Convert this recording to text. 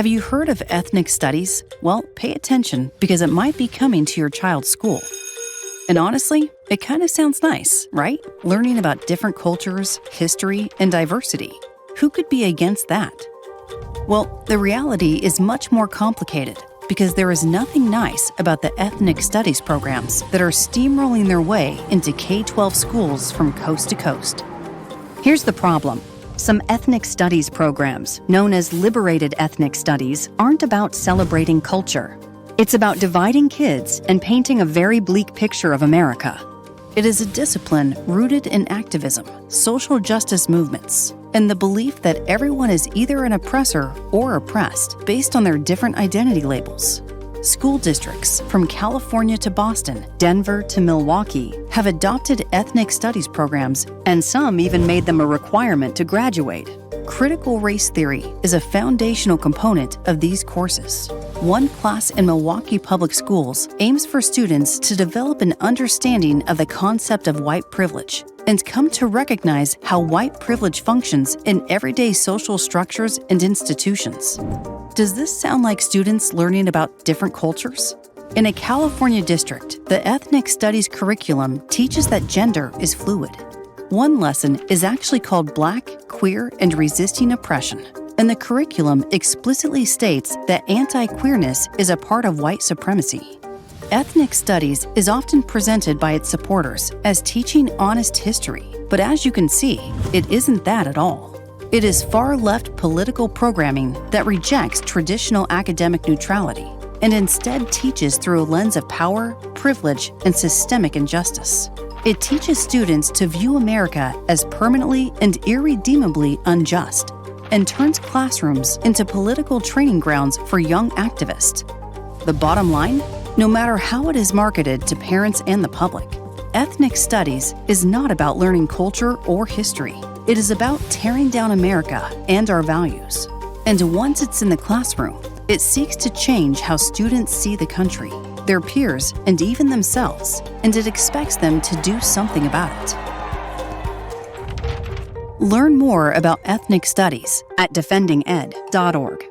Have you heard of ethnic studies? Well, pay attention because it might be coming to your child's school. And honestly, it kind of sounds nice, right? Learning about different cultures, history, and diversity. Who could be against that? Well, the reality is much more complicated because there is nothing nice about the ethnic studies programs that are steamrolling their way into K-12 schools from coast to coast. Here's the problem. Some ethnic studies programs, known as Liberated Ethnic Studies, aren't about celebrating culture. It's about dividing kids and painting a very bleak picture of America. It is a discipline rooted in activism, social justice movements, and the belief that everyone is either an oppressor or oppressed based on their different identity labels. School districts from California to Boston, Denver to Milwaukee have adopted ethnic studies programs, and some even made them a requirement to graduate. Critical race theory is a foundational component of these courses. One class in Milwaukee Public Schools aims for students to develop an understanding of the concept of white privilege and come to recognize how white privilege functions in everyday social structures and institutions. Does this sound like students learning about different cultures? In a California district, the ethnic studies curriculum teaches that gender is fluid. One lesson is actually called Black, Queer, and Resisting Oppression, and the curriculum explicitly states that anti-queerness is a part of white supremacy. Ethnic studies is often presented by its supporters as teaching honest history, but as you can see, it isn't that at all. It is far-left political programming that rejects traditional academic neutrality and instead teaches through a lens of power, privilege, and systemic injustice. It teaches students to view America as permanently and irredeemably unjust and turns classrooms into political training grounds for young activists. The bottom line? No matter how it is marketed to parents and the public, ethnic studies is not about learning culture or history. It is about tearing down America and our values. And once it's in the classroom, it seeks to change how students see the country, their peers, and even themselves, and it expects them to do something about it. Learn more about ethnic studies at defendinged.org.